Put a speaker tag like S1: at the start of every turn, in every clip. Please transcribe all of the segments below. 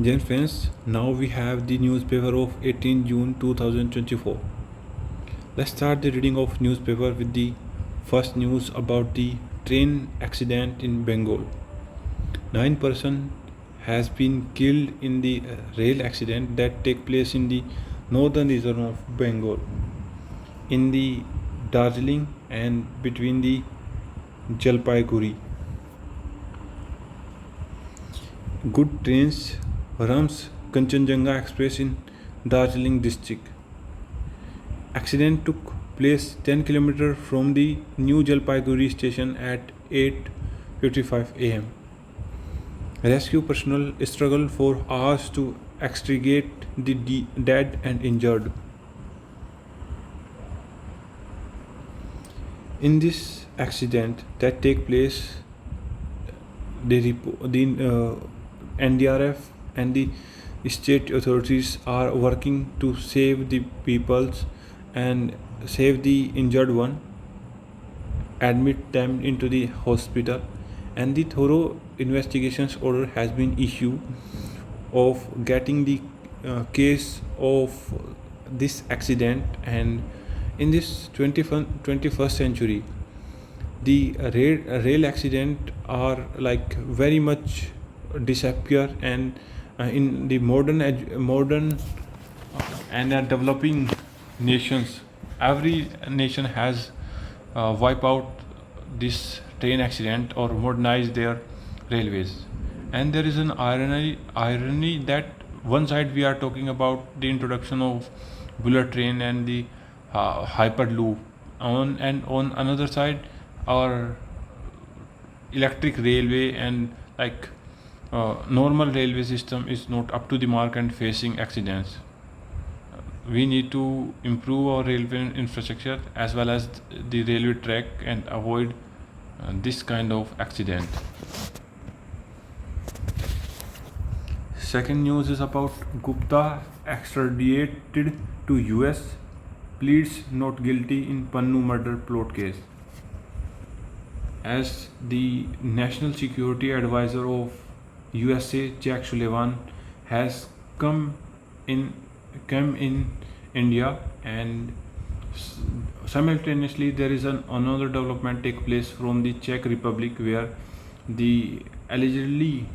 S1: Dear friends, now we have the newspaper of 18 June 2024. Let's start the reading of newspaper with the first news about the train accident in Bengal. 9 persons has been killed in the rail accident that take place in the northern region of Bengal, in the Darjeeling and between the Jalpaiguri. Good trains runs Kanchenjunga Express in Darjeeling district. Accident took place 10 km from the New Jalpaiguri station at 8:55 am. Rescue personnel struggled for hours to extricate the dead and injured. In this accident that take place, the NDRF and the state authorities are working to save the peoples and save the injured one, admit them into the hospital, and the thorough investigations order has been issued of getting the case of this accident. And in this 21st century, the rail accident are like very much disappear, and in the modern and developing nations, every nation has wipe out this train accident or modernize their railways. And there is an irony that one side we are talking about the introduction of bullet train and the hyperloop, on another side our electric railway and normal railway system is not up to the mark and facing accidents. We need to improve our railway infrastructure as well as the railway track and avoid this kind of accident. Second news is about Gupta extradited to US, pleads not guilty in Pannu murder plot case. As the National Security Advisor of USA, Jack Sullivan, has come in India, and simultaneously there is another development take place from the Czech Republic, where the allegedly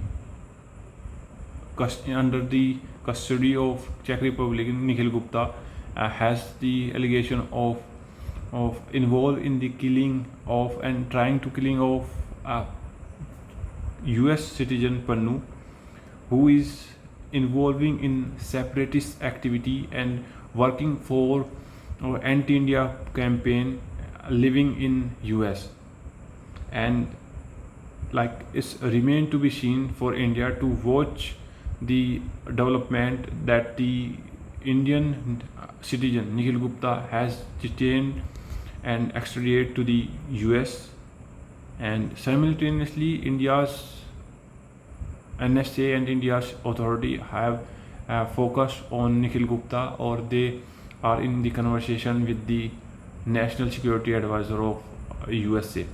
S1: under the custody of Czech Republic Nikhil Gupta has the allegation of involved in the killing of and trying to killing of US citizen Pannu, who is involving in separatist activity and working for anti-India campaign, living in US. And it's remain to be seen for India to watch the development that the Indian citizen Nikhil Gupta has detained and extradited to the US. And simultaneously India's NSA and India's authority have focused on Nikhil Gupta, or they are in the conversation with the National Security Advisor of USA.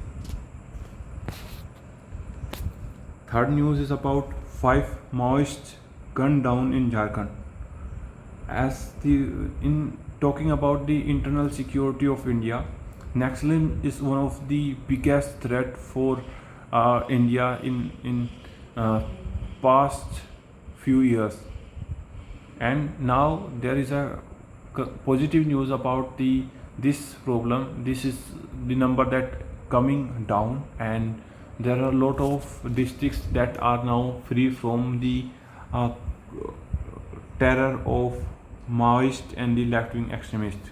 S1: Third news is about 5 Maoists gunned down in Jharkhand. As in talking about the internal security of India, Naxalism is one of the biggest threat for India in past few years. And now there is a positive news about this problem. This is the number that coming down, and there are a lot of districts that are now free from the terror of Maoist and the left-wing extremists.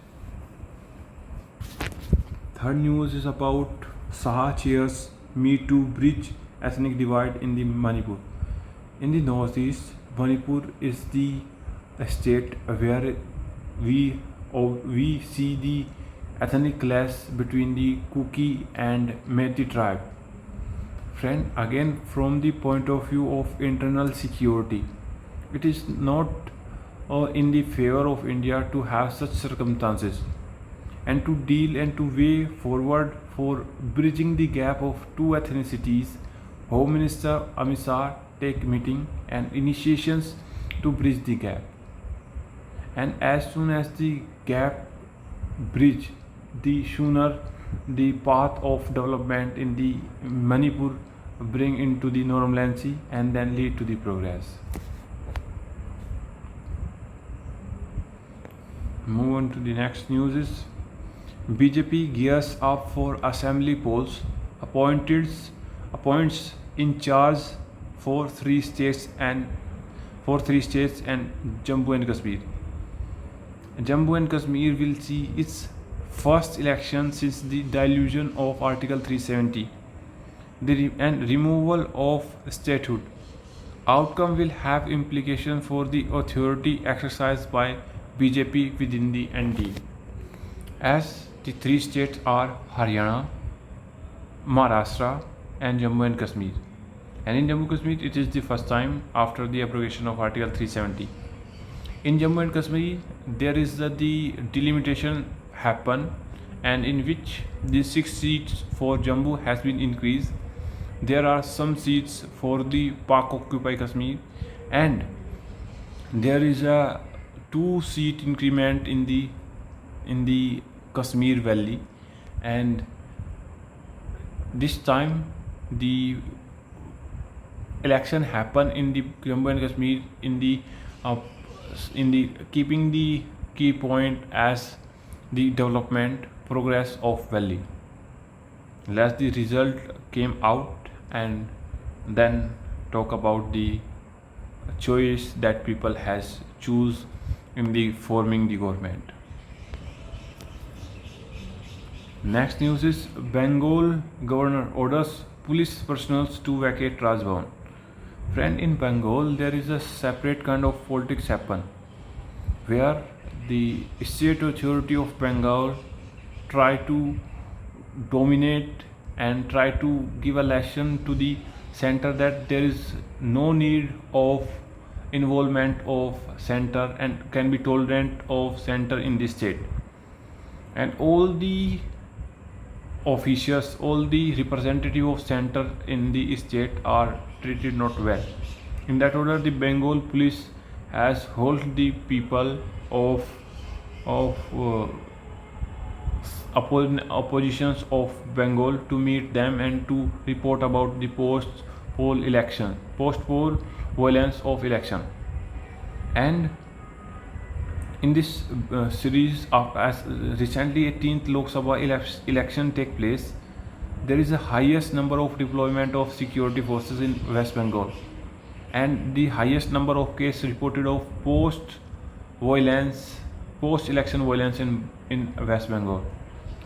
S1: Third news is about Saha chairs Me Too bridge ethnic divide in the Manipur. In the northeast, Manipur is the state where we see the ethnic clash between the Kuki and Meitei tribe. Friend, again from the point of view of internal security, it is not in the favor of India to have such circumstances, and to deal and to way forward for bridging the gap of two ethnicities. Home Minister Amit Shah take meeting and initiations to bridge the gap. And as soon as the gap bridge, the sooner the path of development in the Manipur bring into the normalcy and then lead to the progress. Move on to the next news is BJP gears up for assembly polls, appoints in charge for three states and Jammu and Kashmir. Jammu and Kashmir will see its first election since the dilution of Article 370 and removal of statehood. Outcome will have implications for the authority exercised by BJP within the NDA, as the three states are Haryana, Maharashtra and Jammu and Kashmir. And in Jammu and Kashmir, it is the first time after the abrogation of Article 370. In Jammu and Kashmir, there is the delimitation happen, and in which the 6 seats for Jammu has been increased. There are some seats for the Pak occupied Kashmir, and there is a 2-seat increment in the Kashmir Valley, and this time the election happen in the Jammu and Kashmir in the keeping the key point as the development progress of valley. Let the result came out and then talk about the choice that people has choose in the forming the government. Next news is Bengal governor orders police personnel to vacate Raj Bhavan. Friend, in Bengal there is a separate kind of politics happen, where the state authority of Bengal try to dominate and try to give a lesson to the center that there is no need of involvement of center and can be tolerant of center in this state. And all the officials, all the representative of center in the state are treated not well. In that order, the Bengal police has hold the people of oppositions of Bengal to meet them and to report about the post-poll violence of election. And in this series of as recently 18th Lok Sabha election take place, there is the highest number of deployment of security forces in West Bengal and the highest number of cases reported of post-election violence in West Bengal.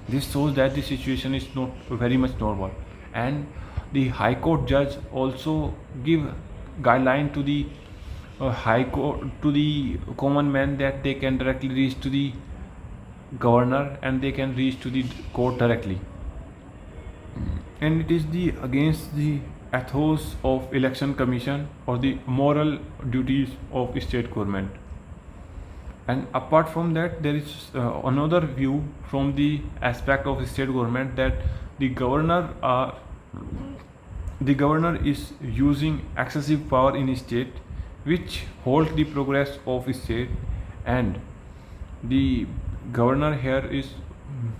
S1: This shows that the situation is not very much normal, and the High Court judge also give guideline to the High Court, to the common man, that they can directly reach to the governor and they can reach to the court directly. And it is the against the ethos of election commission or the moral duties of state government. And apart from that, there is another view from the aspect of state government, that the governor is using excessive power in state, which hold the progress of state, and the governor here is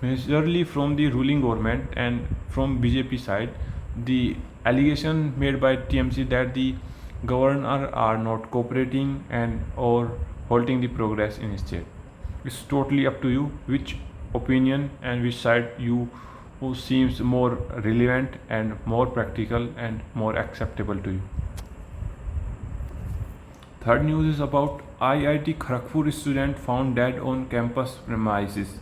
S1: majorly from the ruling government and from BJP side. The allegation made by TMC that the governor are not cooperating and or halting the progress in state. It's totally up to you which opinion and which side you who seems more relevant and more practical and more acceptable to you. Third news is about IIT Kharagpur student found dead on campus premises.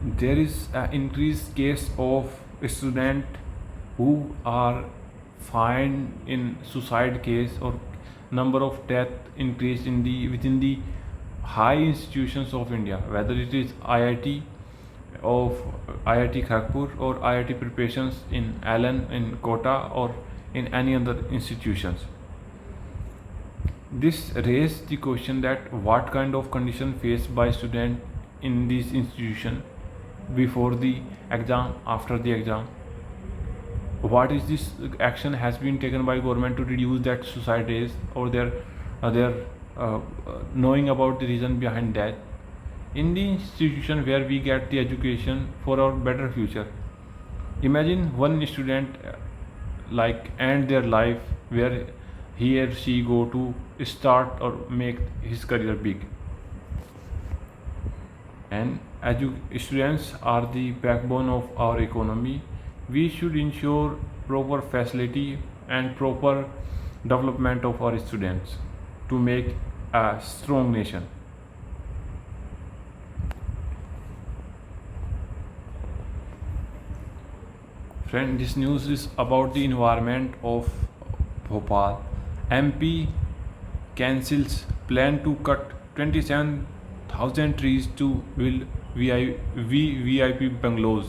S1: There is an increased case of students who are found in suicide case, or number of death increased in the within the high institutions of India, whether it is IIT Kharagpur or IIT preparations in Allen, in Kota, or in any other institutions. This raised the question that what kind of condition faced by student in this institution before the exam, after the exam. what is this action has been taken by government to reduce that societies or their knowing about the reason behind that in the institution where we get the education for our better future. Imagine one student like end their life where he or she go to start or make his career big. And students are the backbone of our economy. We should ensure proper facility and proper development of our students to make a strong nation. Friend, this news is about the environment of Bhopal. MP cancels plan to cut 27,000 trees to build VIP bungalows.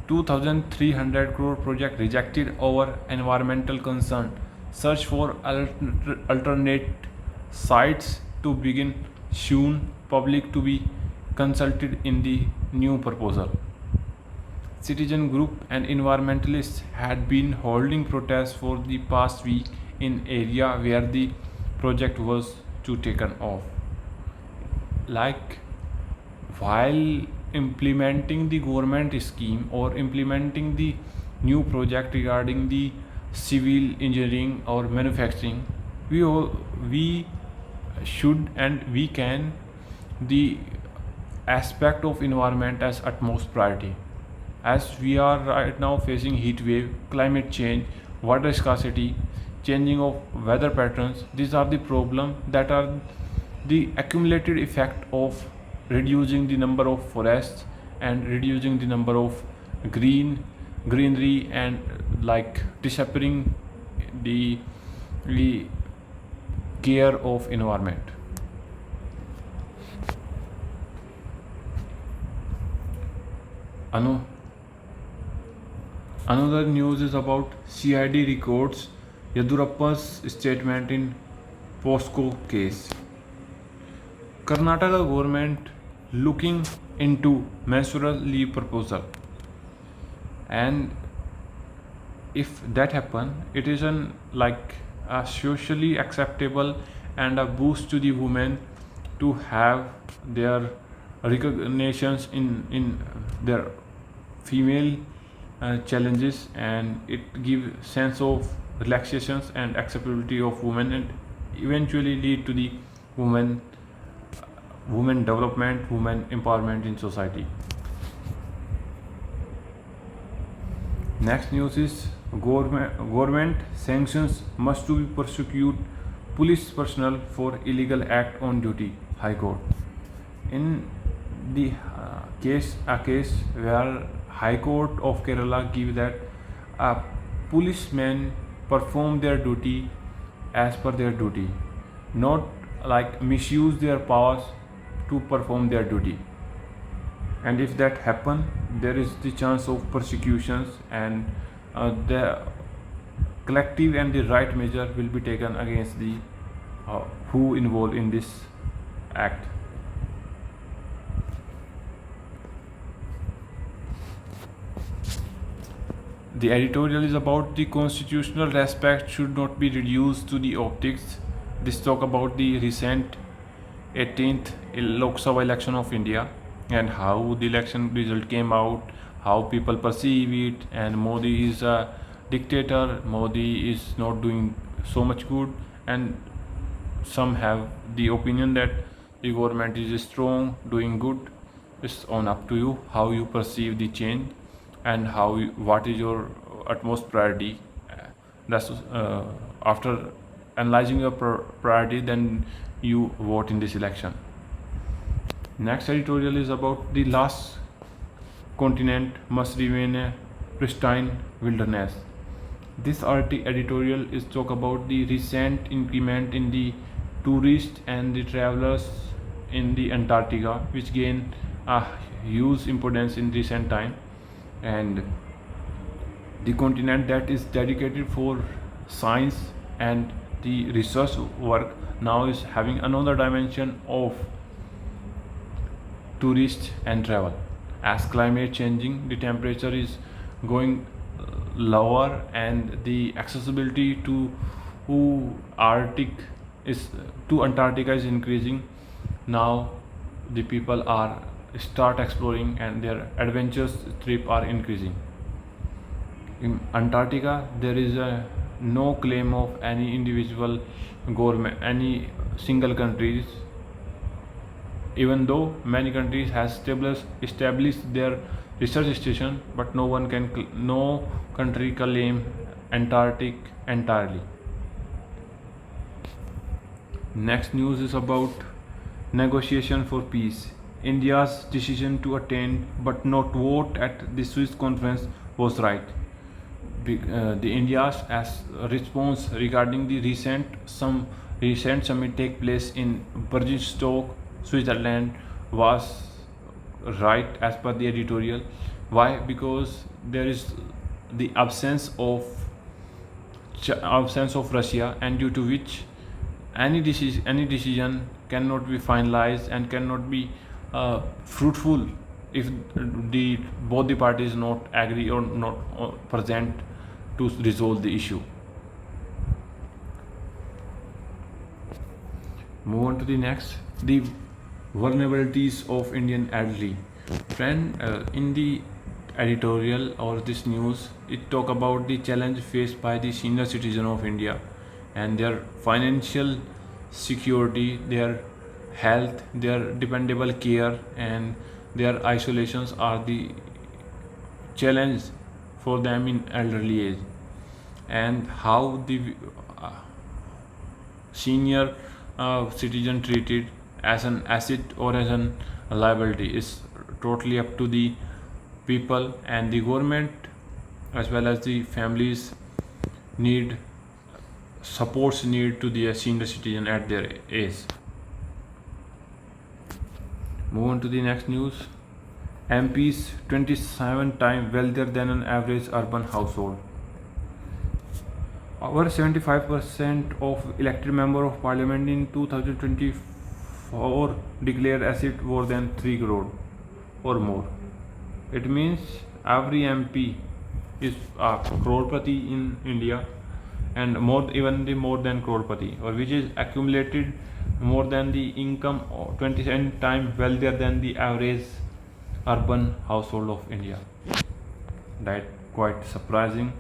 S1: 2,300 crore project rejected over environmental concern. Search for alternate sites to begin soon. Public to be consulted in the new proposal. Citizen group and environmentalists had been holding protests for the past week in area where the project was to taken off. Like while implementing the government scheme or implementing the new project regarding the civil engineering or manufacturing, we should and we can the aspect of environment as utmost priority, as we are right now facing heat wave, climate change, water scarcity, changing of weather patterns. These are the problem that are the accumulated effect of reducing the number of forests and reducing the number of greenery and like disappearing the care of environment. Anu, another news is about CID records Yadurappa's statement in POSCO case. Karnataka government looking into menstrual leave proposal, and if that happen, it is an like a socially acceptable and a boost to the women to have their recognitions in their female challenges, and it give sense of relaxations and acceptability of women and eventually lead to the women development, women empowerment in society. Next news is government sanctions must to be prosecute police personnel for illegal act on duty. High Court. In the a case where High Court of Kerala give that policemen perform their duty as per their duty, not like misuse their powers to perform their duty. And if that happen, there is the chance of persecutions, and the collective and the right measure will be taken against the who involved in this act. The editorial is about the constitutional respect should not be reduced to the optics. This talk about the recent 18th Lok Sabha election of India and how the election result came out, how people perceive it, and Modi is a dictator, Modi is not doing so much good, and some have the opinion that the government is strong, doing good. It's on up to you how you perceive the change and what is your utmost priority. That's after analyzing your priority, then you vote in this election. Next editorial is about the last continent must remain a pristine wilderness. This editorial is talk about the recent increment in the tourists and the travelers in the Antarctica, which gain a huge importance in recent time, and the continent that is dedicated for science and the research work now is having another dimension of tourist and travel. As climate changing, the temperature is going lower, and the accessibility who Arctic is to Antarctica is increasing. Now the people are start exploring and their adventures trip are increasing. In Antarctica, there is no claim of any individual government, any single countries, even though many countries has established their research station, but no country claim Antarctic entirely. Next news is about negotiation for peace. India's decision to attend but not vote at the Swiss conference was right. The India's as response regarding the recent summit take place in Bergenstock, Switzerland was right as per the editorial. Why? Because there is the absence of Russia, and due to which any decision cannot be finalized and cannot be fruitful if the both the parties not agree or not present to resolve the issue. Move on to the next, the vulnerabilities of Indian elderly. Friend, in the editorial or this news, it talk about the challenge faced by the senior citizen of India and their financial security, their health, their dependable care, and their isolations are the challenge for them in elderly age, and how the uh, senior citizen treated as an asset or as an liability is totally up to the people, and the government as well as the families need supports need to the senior citizen at their age. Move on to the next news. MPs 27 times wealthier than an average urban household. Over 75% of elected member of parliament in 2024 declared asset more than 3 crore or more. It means every MP is a crorepati in India, and more than crorepati, or which is accumulated more than the income 27 times wealthier than the average urban household of India. That quite surprising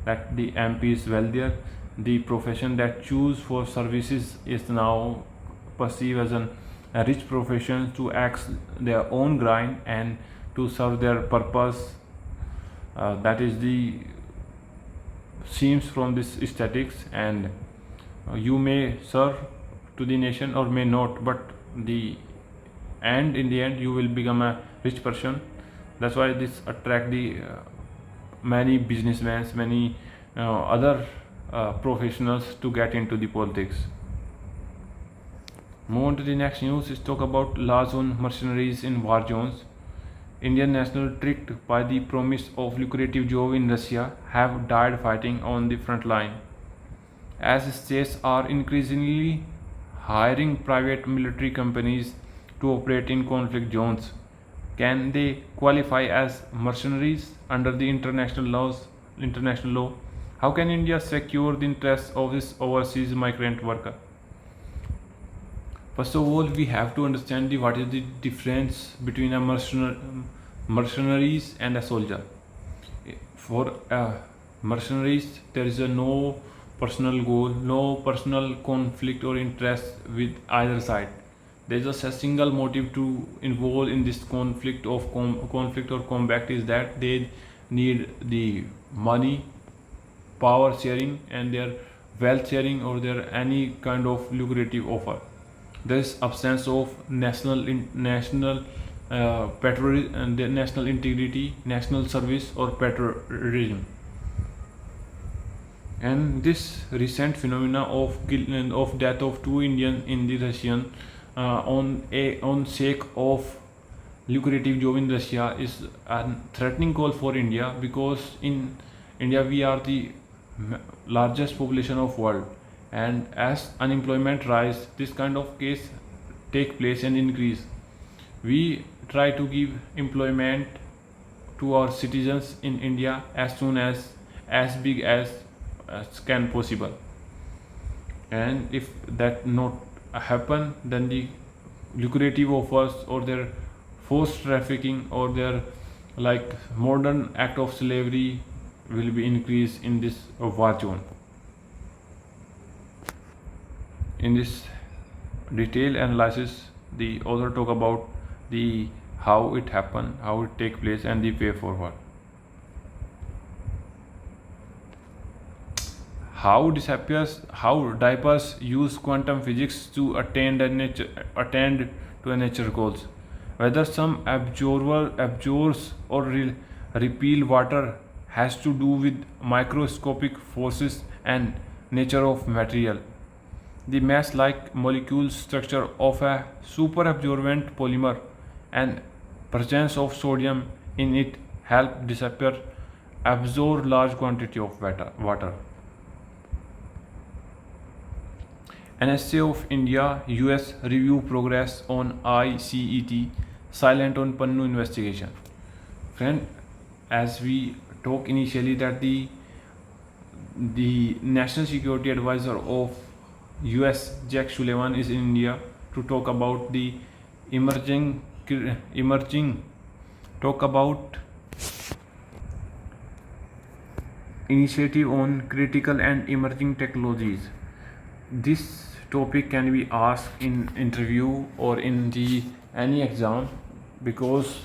S1: that the MP is wealthier. The profession that choose for services is now perceived as a rich profession to act their own grind and to serve their purpose. That is the seems from this statistics, and you may serve to the nation or may not, but in the end you will become a rich person. That's why this attract the many businessmen, many other professionals to get into the politics. Move on to the next news is talk about laws on mercenaries in war zones. Indian nationals tricked by the promise of lucrative job in Russia have died fighting on the front line. As states are increasingly hiring private military companies to operate in conflict zones, can they qualify as mercenaries under the international law? How can India secure the interests of this overseas migrant worker? First of all, we have to understand what is the difference between a mercenaries and a soldier. For mercenaries, there is no personal goal, no personal conflict or interest with either side. There is just a single motive to involve in this conflict or combat is that they need the money, power sharing, and their wealth sharing or their any kind of lucrative offer. There is absence of national patriotism and the national integrity, national service, or patriotism. And this recent phenomena of death of two Indians in the Russian on sake of lucrative job in Russia is a threatening call for India, because in India we are the largest population of world, and as unemployment rise, this kind of case take place and increase. We try to give employment to our citizens in India as soon as as big as can possible. And if that not happen, then the lucrative offers or their forced trafficking or their like modern act of slavery will be increased in this war zone. In this detailed analysis, the author talk about the how it happen, how it take place, and the way forward. How diapers use quantum physics to attend to a nature goals. Whether some absorbs or repel water has to do with microscopic forces and nature of material. The mass-like molecule structure of a superabsorbent polymer and presence of sodium in it help disappear absorb large quantity of water. NSA of India US review progress on ICET silent on Pannu investigation. Friend, as we talk initially that the National Security Advisor of US Jack Sullivan is in India to talk about the emerging talk about initiative on critical and emerging technologies. This topic can be asked in interview or in the any exam because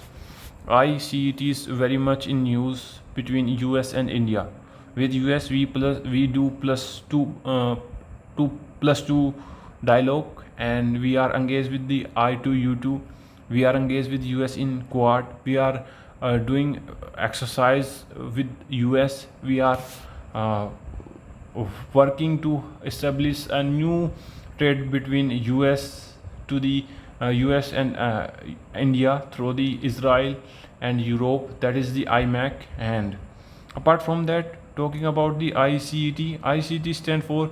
S1: I see it is very much in news between US and India. With US we do plus two dialogue, and we are engaged with the I2U2. We are engaged with US in Quad. We are doing exercise with US. We are working to establish a new trade between US to the US and India through the Israel and Europe, that is the IMAC. And apart from that, talking about the ICT stand for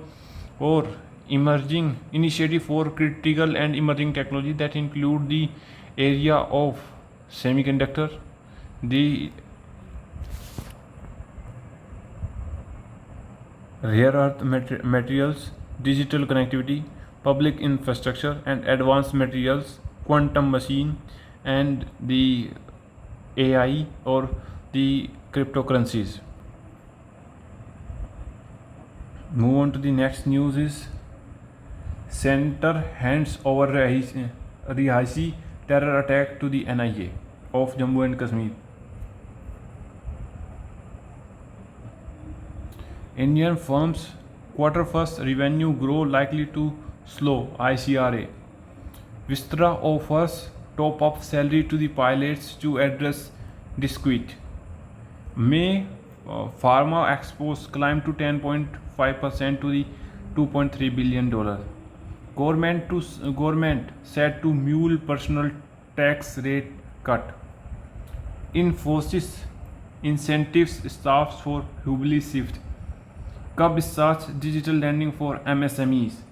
S1: emerging initiative for critical and emerging technology that include the area of semiconductor, the rare earth materials, digital connectivity, public infrastructure and advanced materials, quantum machine, and the AI or the cryptocurrencies. Move on to the next news is Center hands over Rihaisi terror attack to the NIA of Jammu and Kashmir. Indian firms quarter first revenue grow likely to slow ICRA. Vistra offers top up salary to the pilots to address dispute. May pharma exports climb to 10.5% to the $2.3 billion. Government set to mule personal tax rate cut. Infosys incentives staffs for Hubli shift. Cub starts digital lending for MSMEs.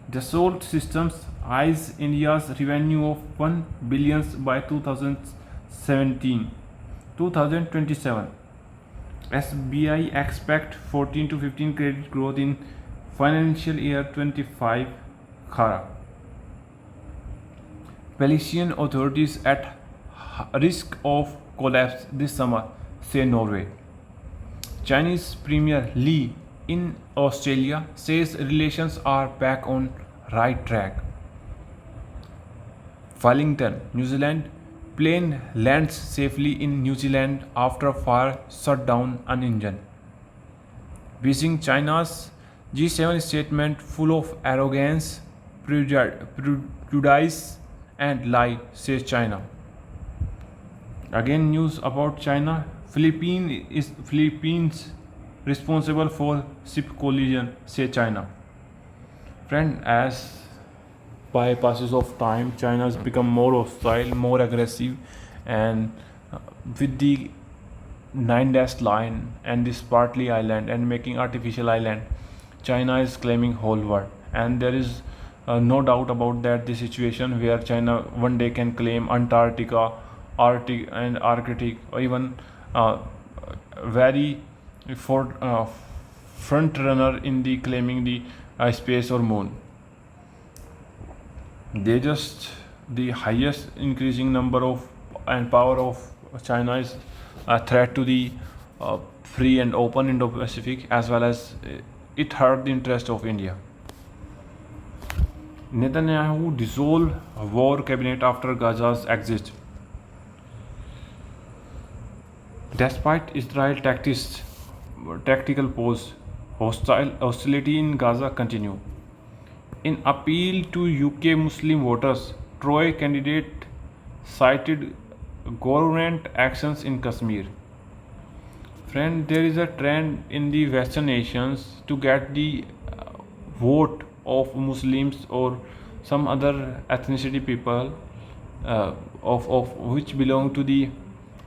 S1: Dassault Systems eyes India's revenue of 1 billion by 2027. SBI expect 14 to 15 credit growth in financial year 25. Khara. Palestinian authorities at risk of collapse this summer, say Norway. Chinese Premier Li in Australia says relations are back on right track. Wellington, New Zealand, plane lands safely in New Zealand after fire shut down an engine. Beijing, China's G7 statement full of arrogance, prejudice and lie, says China. Again news about China. Philippines responsible for ship collision, say China. Friend, as by passes of time, China has become more hostile, more aggressive, and with the 9-dash line and this partly island and making artificial island, China is claiming whole world, and there is no doubt about that. The situation where China one day can claim Antarctica, Arctic, and Arctic, or even very for front runner in the claiming the space or moon. They just the highest increasing number of and power of China is a threat to the free and open Indo-Pacific, as well as it hurt the interest of India. Netanyahu dissolved war cabinet after Gaza's exit. Despite Israel tactical pause, hostility in Gaza continue. In appeal to UK Muslim voters, Troy candidate cited government actions in Kashmir. Friend, there is a trend in the Western nations to get the vote of Muslims or some other ethnicity people of which belong to the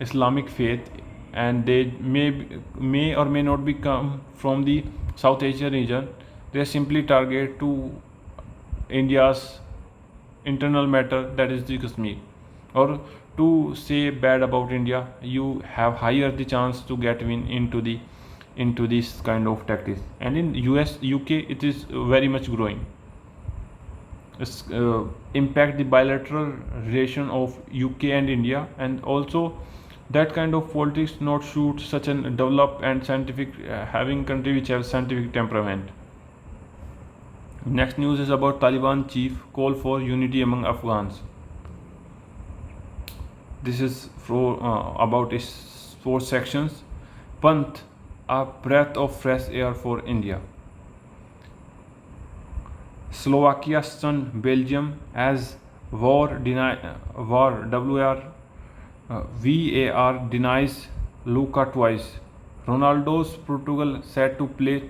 S1: Islamic faith, and they may or may not become from the South Asia region. They simply target to India's internal matter, that is the Kashmir, or to say bad about India. You have higher the chance to get win into this kind of tactics. And in US, UK, it is very much growing. It's impact the bilateral relation of UK and India, and also that kind of politics not suit such an developed and scientific having country which have scientific temperament. Next news is about Taliban chief call for unity among Afghans. This is about its 4 sections. Panth, a breath of fresh air for India. Slovakia stunned Belgium as VAR denies Luka twice. Ronaldo's Portugal set to play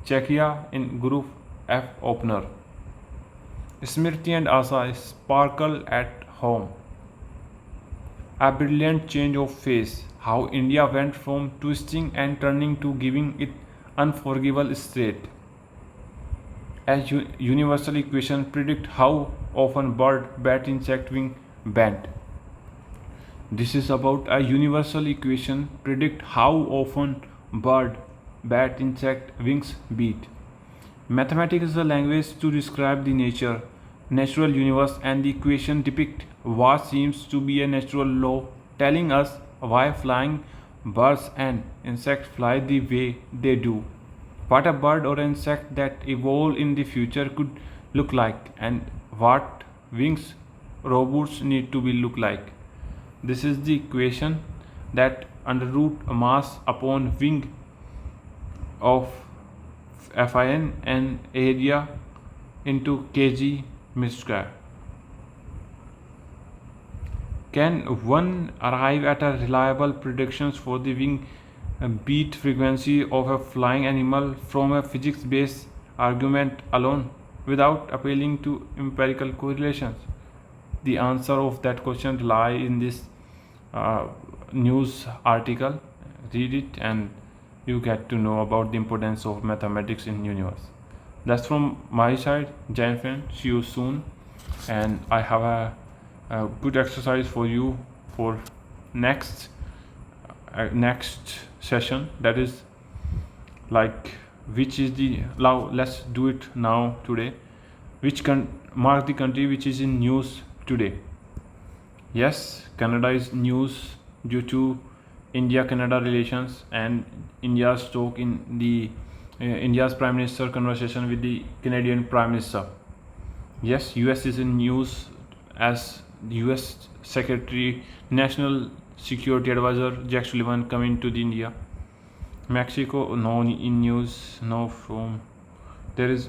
S1: Czechia in Group F opener. Smriti and Asa sparkle at home. A brilliant change of face. How India went from twisting and turning to giving it unforgivable straight. As universal equation predict how often bird, bat, insect wing bent. This is about a universal equation predict how often bird, bat, insect wings beat. Mathematics is a language to describe the natural universe, and the equation depict what seems to be a natural law, telling us why flying birds and insects fly the way they do, what a bird or insect that evolve in the future could look like, and what wings robots need to be look like. This is the equation that under root mass upon wing of fin and area into kg square. Can one arrive at a reliable predictions for the wing beat frequency of a flying animal from a physics-based argument alone without appealing to empirical correlations? The answer of that question lie in this news article. Read it and you get to know about the importance of mathematics in universe. That's from my side. Giant friend, see you soon, and I have a good exercise for you for next session, that is like which is the now let's do it now today, which can mark the country which is in news today. Yes, Canada is news due to India-Canada relations and India's talk in the India's Prime Minister conversation with the Canadian Prime Minister. Yes, US is in news as the US Secretary National Security Advisor Jack Sullivan coming to the India. Mexico no in news, no from there is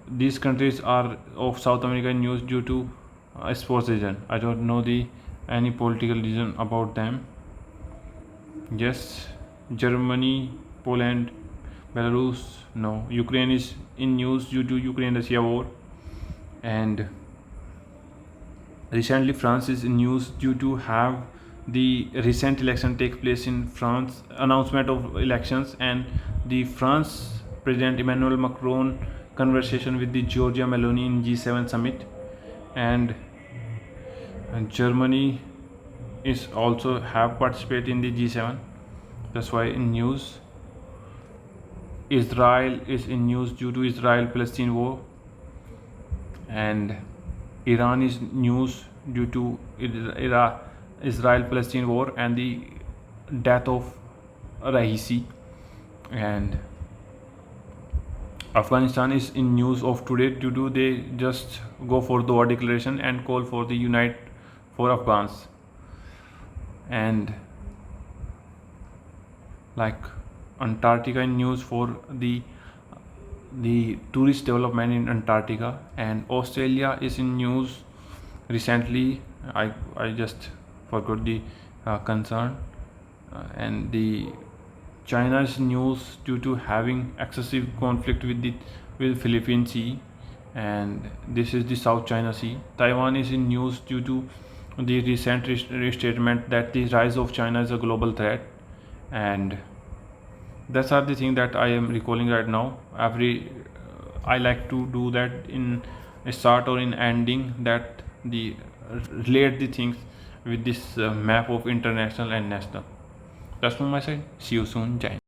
S1: these countries are of South America in news due to sports reason. I don't know the any political reason about them. Yes, Germany, Poland, Belarus, no. Ukraine is in news due to Ukraine-Russia war, and recently France is in news due to have the recent election take place in France, announcement of elections, and the France President Emmanuel Macron conversation with the Giorgia Meloni in G7 summit, and Germany is also have participated in the G7. That's why in news. Israel is in news due to Israel-Palestine war, and Iran is news due to Israel-Palestine war and the death of Raisi, and Afghanistan is in news of today due to they just go for the war declaration and call for the unite for Afghans, and like Antarctica in news for the tourist development in Antarctica, and Australia is in news recently. I just forgot the concern, and the China's news due to having excessive conflict with Philippine Sea, and this is the South China Sea. Taiwan is in news due to the recent restatement that the rise of China is a global threat, and that's are the thing that I am recalling right now. I like to do that in a start or in ending, that the relate the things with this map of international and national. That's from my side. See you soon. Jai Hind.